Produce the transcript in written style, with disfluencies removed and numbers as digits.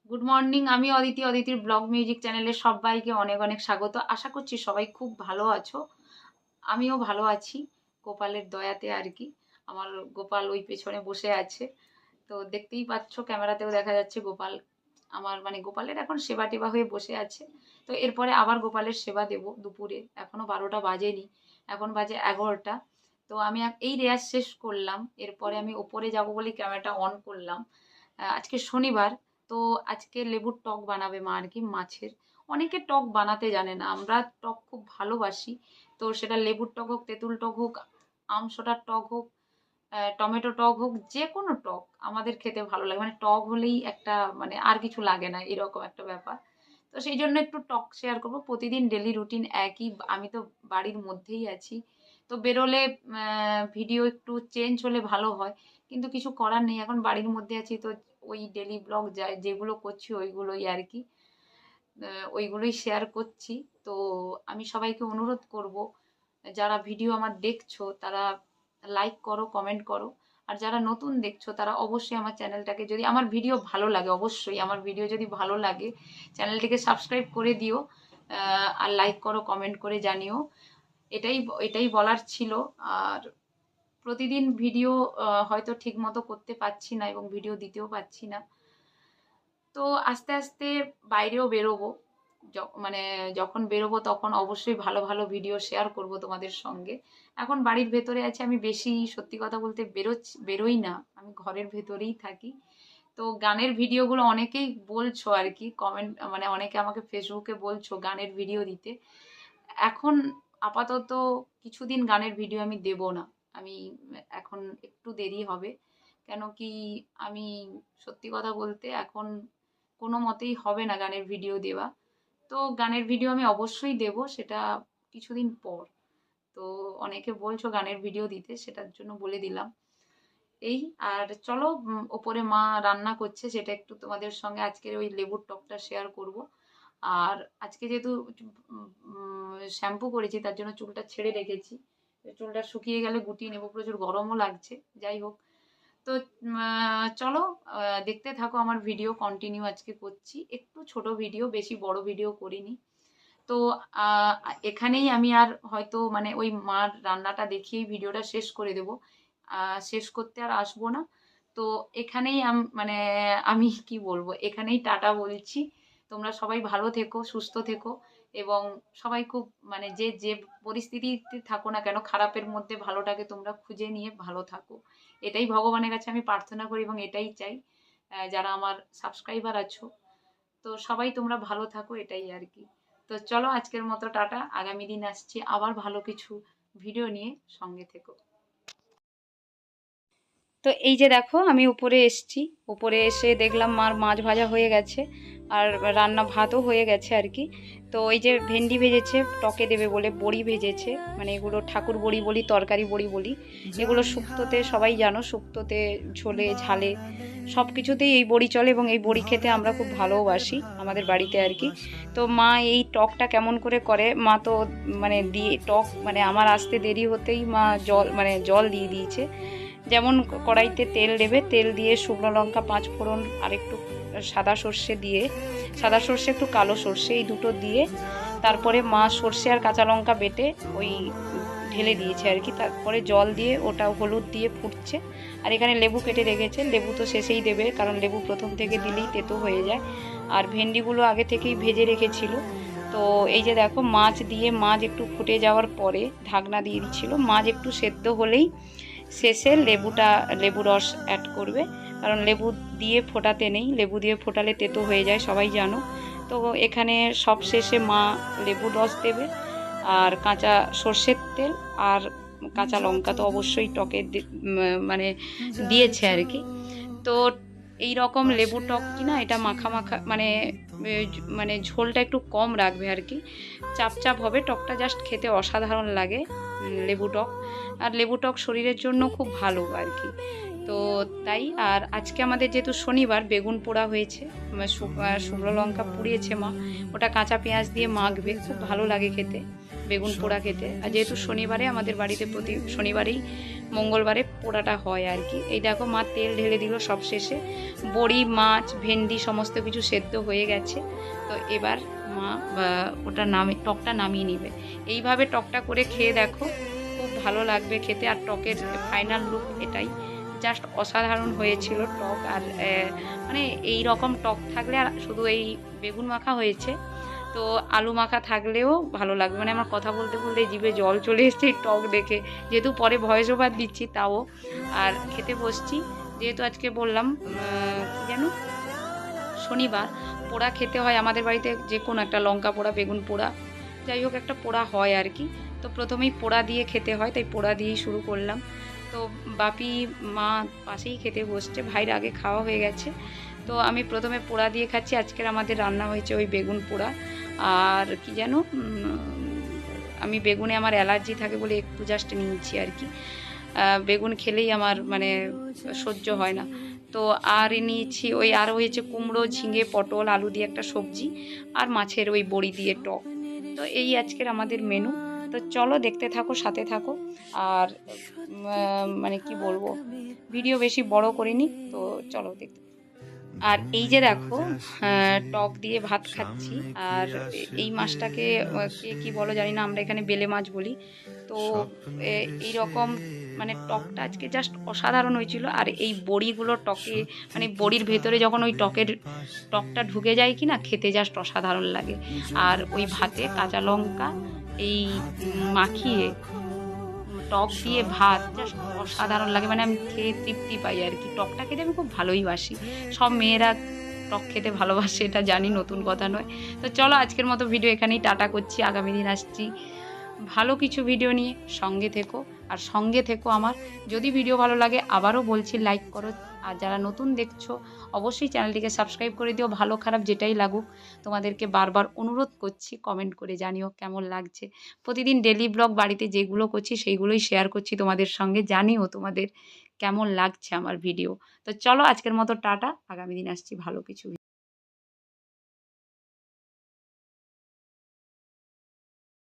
Good morning. আমি Aditi, অদিতির blog music চ্যানেলে সবাইকে অনেক অনেক স্বাগত। আশা করছি সবাই খুব ভালো আছো। আমিও ভালো আছি, গোপালের দয়াতে আর কি। আমার গোপাল ওই পেছনে বসে আছে, তো দেখতেই পাচ্ছ, ক্যামেরাতেও দেখা যাচ্ছে গোপাল। আমার মানে গোপালের এখন সেবা টেবা হয়ে বসে আছে। তো এরপরে আবার গোপালের সেবা দেব দুপুরে। এখনো 12টা বাজেনি, এখন বাজে 11টা। তো আমি এই রেয়াজ শেষ করলাম, এরপরে আমি ওপরে যাব বলে ক্যামেরাটা অন করলাম। আজকে শনিবার, তো আজকে লেবুর টক বানাবে মা আর কি, মাছের। অনেকে টক বানাতে জানে না, আমরা টক খুব ভালোবাসি। তো সেটা লেবুর টক হোক, তেঁতুল টক হোক, আমসোটার টক হোক, টমেটো টক হোক, যে কোনো টক আমাদের খেতে ভালো লাগে। মানে টক হলেই একটা, মানে আর কিছু লাগে না, এরকম একটা ব্যাপার। তো সেই জন্য একটু টক শেয়ার করবো। প্রতিদিন ডেলি রুটিন একই। আমি তো বাড়ির মধ্যেই আছি, তো বেরোলে ভিডিও একটু চেঞ্জ হলে ভালো হয়, কিন্তু কিছু করার নেই, এখন বাড়ির মধ্যে আছি। তো ওই ডেলি ব্লগ যায় যেগুলো করছি ওইগুলোই আর কি, ওইগুলোই শেয়ার করছি। তো আমি সবাইকে অনুরোধ করব, যারা ভিডিও আমার দেখছো তারা লাইক করো, কমেন্ট করো। আর যারা নতুন দেখছো তারা অবশ্যই আমার চ্যানেলটাকে, যদি আমার ভিডিও ভালো লাগে, অবশ্যই আমার ভিডিও যদি ভালো লাগে চ্যানেলটিকে সাবস্ক্রাইব করে দিও। আর লাইক করো, কমেন্ট করে জানিও। এটাই এটাই বলার ছিল। আর প্রতিদিন ভিডিও হয়তো ঠিক মতো করতে পারছি না এবং ভিডিও দিতেও পারছি না। তো আস্তে আস্তে বাইরেও বেরোবো। মানে যখন বেরোবো তখন অবশ্যই ভালো ভালো ভিডিও শেয়ার করব তোমাদের সঙ্গে। এখন বাড়ির ভেতরে আছি, আমি বেশি সত্যি কথা বলতে বেরোই না, আমি ঘরের ভেতরেই থাকি। তো গানের ভিডিওগুলো অনেকেই বলছো আর কি, কমেন্ট মানে অনেকে আমাকে ফেসবুকে বলছো গানের ভিডিও দিতে। এখন আপাতত কিছুদিন গানের ভিডিও আমি দেব না। আমি এখন একটু দেরি হবে। কেন কি, আমি সত্যি কথা বলতে এখন কোনো মতেই হবে না গানের ভিডিও দেওয়া। তো গানের ভিডিও আমি অবশ্যই দেব, সেটা কিছুদিন পর। তো অনেকে বলছো গানের ভিডিও দিতে, সেটার জন্য বলে দিলাম। এই, আর চলো, ওপরে মা রান্না করছে, সেটা একটু তোমাদের সঙ্গে আজকের ওই লেবুর টকটা শেয়ার করব। আর আজকে যেহেতু শ্যাম্পু করেছি, তার জন্য চুলটা ছেড়ে রেখেছি। চুলটা শুকিয়ে গেলে গুটিয়ে নেবো, প্রচুর গরমও লাগছে। যাই হোক, তো চলো, দেখতে থাকো আমার ভিডিও। কন্টিনিউ আজকে করছি, একটু ছোট ভিডিও, বেশি বড় ভিডিও করিনি। তো আহ, এখানেই আমি আর হয়তো মানে ওই মার রান্নাটা দেখিয়েই ভিডিওটা শেষ করে দেব। শেষ করতে আর আসবো না। তো এখানেই মানে আমি কি বলবো, এখানেই টাটা বলছি। তোমরা সবাই ভালো থেকো, সুস্থ থেকো, এবং সবাই খুব মানে যে যে পরিস্থিতিতে থাকো না কেন, খারাপের মধ্যে ভালোটাকে তোমরা খুঁজে নিয়ে ভালো থাকো। এটাই ভগবানের কাছে আমি প্রার্থনা করি এবং এটাই চাই। যারা আমার সাবস্ক্রাইবার আছো, তো সবাই তোমরা ভালো থাকো, এটাই আর কি। তো চলো, আজকের মতো টাটা। আগামী দিন আসছি আবার ভালো কিছু ভিডিও নিয়ে, সঙ্গে থেকো। তো এই যে দেখো, আমি উপরে এসছি। উপরে এসে দেখলাম মার মাছ ভাজা হয়ে গেছে, আর রান্না ভাতও হয়ে গেছে আর কি। তো এই যে ভেন্ডি ভেজেছে টকে দেবে বলে, বড়ি ভেজেছে, মানে এগুলো ঠাকুর বড়ি বলি, তরকারি বড়ি বলি। এগুলো শুক্তোতে, সবাই জানো, শুক্তোতে, ঝোলে, ঝালে, সব কিছুতেই এই বড়ি চলে, এবং এই বড়ি খেতে আমরা খুব ভালোবাসি আমাদের বাড়িতে আর কি। তো মা এই টকটা কেমন করে করে, মা তো মানে দিয়ে টক, মানে আমার আসতে দেরি হতেই মা জল দিয়ে দিয়েছে। যেমন কড়াইতে তেল দেবে, তেল দিয়ে শুকনো লঙ্কা, পাঁচ ফোড়ন, আর একটু সাদা সর্ষে দিয়ে, সাদা সর্ষে একটু কালো সর্ষে, এই দুটো দিয়ে তারপরে মা সর্ষে আর কাঁচা লঙ্কা বেটে ওই ঢেলে দিয়েছে আর কি। তারপরে জল দিয়ে ওটা হলুদ দিয়ে ফুটছে। আর এখানে লেবু কেটে রেখেছে, লেবু তো শেষেই দেবে, কারণ লেবু প্রথম থেকে দিলেই তেতো হয়ে যায়। আর ভেন্ডিগুলো আগে থেকেই ভেজে রেখেছিল। তো এই যে দেখো, মাছ দিয়ে, মাছ একটু ফুটে যাওয়ার পরে ঢাকনা দিয়ে দিচ্ছিল, মাছ একটু সেদ্ধ হলেই শেষে লেবু রস অ্যাড করবে, কারণ লেবু দিয়ে ফোটাতে নেই, লেবু দিয়ে ফোটালে তেতো হয়ে যায়, সবাই জানো। তো এখানে সব শেষে মা লেবুর রস দেবে, আর কাঁচা সর্ষের তেল, আর কাঁচা লঙ্কা তো অবশ্যই টকে মানে দিয়েছে আর কি। তো এই রকম লেবু টক কিনা, এটা মাখা মাখা, মানে মানে ঝোলটা একটু কম রাখবে আর কি, চাপ চাপ হবে টকটা, জাস্ট খেতে অসাধারণ লাগে লেবু টক। আর লেবু টক শরীরের জন্য খুব ভালো আর কি। তো তাই, আর আজকে আমাদের যেহেতু শনিবার, বেগুন পোড়া হয়েছে, শুকনো লঙ্কা পুড়িয়েছে মা, ওটা কাঁচা পেঁয়াজ দিয়ে মাখবে, খুব ভালো লাগে খেতে বেগুন পোড়া খেতে। আর যেহেতু শনিবারে আমাদের বাড়িতে প্রতি শনিবারেই মঙ্গলবারে পোড়াটা হয় আর কি। এই দেখো মা তেল ঢেলে দিল সব শেষে, বড়ি মাছ ভেন্ডি সমস্ত কিছু সেদ্ধ হয়ে গেছে। তো এবার মা ওটা টকটা নামিয়ে নেবে। এইভাবে টকটা করে খেয়ে দেখো, খুব ভালো লাগবে খেতে। আর টকের ফাইনাল লুক এটাই, জাস্ট অসাধারণ হয়েছিল টক। আর মানে এই রকম টক থাকলে, আর শুধু এই বেগুন মাখা হয়েছে, তো আলু মাখা থাকলেও ভালো লাগবে। মানে আমার কথা বলতে বলতে জিভে জল চলে এসছে এই টক দেখে, যেহেতু পরে ভয়েস ওভার দিচ্ছি তাও। আর খেতে বসছি, যেহেতু আজকে বললাম কি যেন শনিবার, পোড়া খেতে হয় আমাদের বাড়িতে, যে কোনো একটা লঙ্কা পোড়া বেগুন পোড়া যাই হোক একটা পোড়া হয় আর কি। তো প্রথমেই পোড়া দিয়ে খেতে হয়, তাই পোড়া দিয়েই শুরু করলাম। তো বাপি মা পাশেই খেতে বসছে, ভাইয়ের আগে খাওয়া হয়ে গেছে। তো আমি প্রথমে পোড়া দিয়ে খাচ্ছি। আজকের আমাদের রান্না হয়েছে ওই বেগুন পোড়া। আর কি যেন আমি বেগুনে আমার অ্যালার্জি থাকে বলে একটু জাস্ট নিয়েছি আর কি। বেগুন খেলেই আমার মানে সহ্য হয় না। তো আর নিয়েছি ওই, আর হয়েছে কুমড়ো ঝিঙে পটল আলু দিয়ে একটা সবজি, আর মাছের ওই বড়ি দিয়ে টক। তো এই আজকের আমাদের মেনু। তো চলো দেখতে থাকো, সাথে থাকো। আর মানে কি বলবো, ভিডিও বেশি বড় করিনি, তো চলো দেখতে। আর এই যে দেখো টক দিয়ে ভাত খাচ্ছি। আর এই মাছটাকে কে কি বলো জানি না, আমরা এখানে বেলে মাছ বলি। তো এই রকম মানে টকটা আজকে জাস্ট অসাধারণ হয়েছিল। আর এই বড়িগুলো টকে, মানে বড়ির ভেতরে যখন ওই টকটা ঢুকে যায় কি না, খেতে জাস্ট অসাধারণ লাগে। আর ওই ভাতে কাঁচা লঙ্কা এই মাখিয়ে টক দিয়ে ভাত জাস্ট অসাধারণ লাগে। মানে আমি খেয়ে তৃপ্তি পাই আর কি। টকটা খেতে আমি খুব ভালোই বাসি। সব মেয়েরা টক খেতে ভালোবাসে, এটা জানি, নতুন কথা নয়। তো চলো আজকের মতো ভিডিও এখানেই টাটা করছি। আগামী দিন আসছি ভালো কিছু ভিডিও নিয়ে, সঙ্গে থেকো। আর সঙ্গে থেকো আমার। যদি ভিডিও ভালো লাগে আবারও বলছি লাইক করো। আর যারা নতুন দেখছো অবশ্যই চ্যানেলটিকে সাবস্ক্রাইব করে দিও। ভালো খারাপ যেটাই লাগুক, তোমাদেরকে বারবার অনুরোধ করছি কমেন্ট করে জানিও কেমন লাগছে। প্রতিদিন ডেলি ব্লগ বাড়িতে যেগুলো করছি সেইগুলোই শেয়ার করছি তোমাদের সঙ্গে, জানিও তোমাদের কেমন লাগছে আমার ভিডিও। তো চলো আজকের মতো টাটা, আগামী দিন আসছি ভালো কিছু।